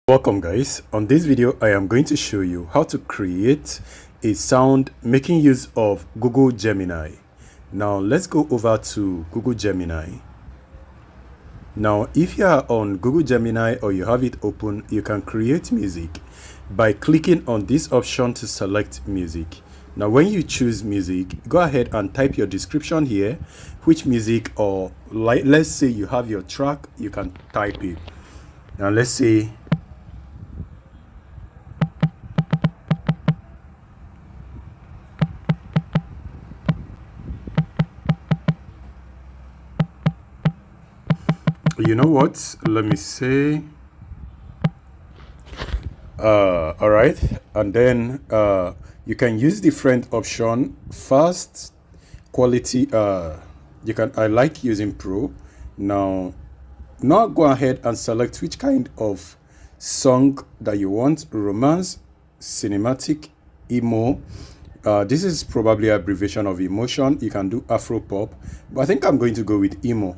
Welcome guys. On this video I am going to show you how to create a sound making use of Google Gemini. Now let's go over to Google Gemini. Now if you are on Google Gemini or you have it open, you can create music by clicking on this option to select music. Now when you choose music, go ahead and type your description here, which music, or like let's say you have your track, you can type it. Now let's say you know what, let me say all right, and then you can use different option. Fast, quality, I like using pro. Now go ahead and select which kind of song that you want: romance, cinematic, emo. This is probably abbreviation of emotion. You can do afro pop, but I think I'm going to go with emo,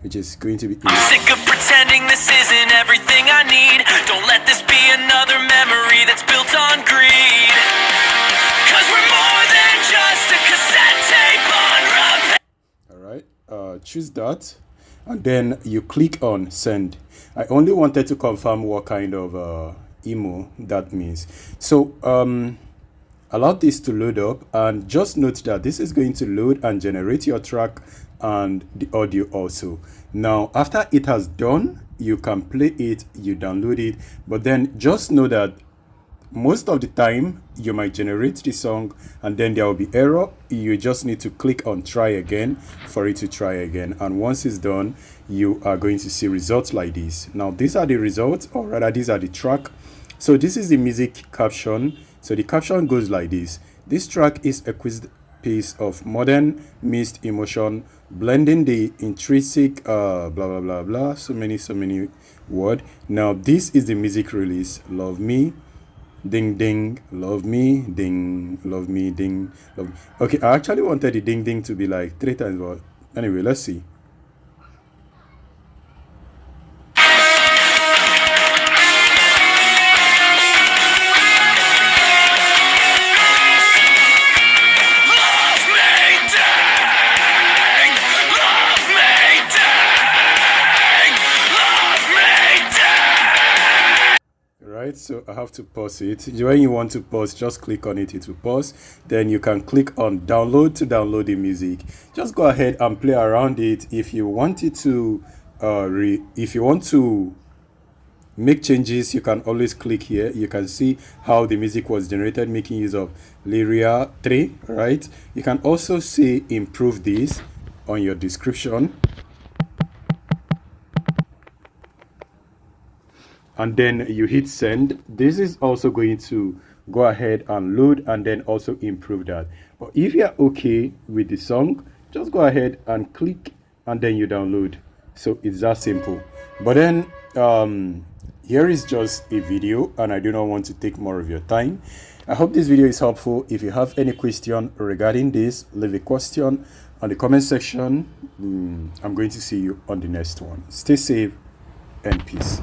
which is going to be emo. I'm sick of pretending this isn't everything I need. Don't let this be another memory that's built on greed. Cause we're more than just a cassette tape on repeat. Alright, choose that and then you click on send. I only wanted to confirm what kind of emo that means. So allow this to load up, and just note that this is going to load and generate your track and the audio also. Now after it has done, you can play it, you download it, but then just know that most of the time you might generate the song and then there will be error. You just need to click on try again for it to try again, and once it's done you are going to see results like this. Now these are the results, or rather these are the track. So this is the music caption. So the caption goes like this: this track is a piece of modern mixed emotion, blending the intrinsic blah blah blah blah, so many word. Now this is the music release: love me, ding ding, love me, ding, love me, ding, love me. Okay, I actually wanted the ding ding to be like 3 times, but anyway, let's see. So I have to pause it. When you want to pause, just click on it, it will pause. Then you can click on download to download the music. Just go ahead and play around it. If you want it to if you want to make changes, you can always click here. You can see how the music was generated making use of Lyria 3, right? You can also see improve this on your description, and then you hit send. This is also going to go ahead and load and then also improve that. But if you're okay with the song, just go ahead and click and then you download. So it's that simple. But then here is just a video and I do not want to take more of your time. I hope this video is helpful. If you have any question regarding this, leave a question on the comment section. I'm going to see you on the next one. Stay safe and peace.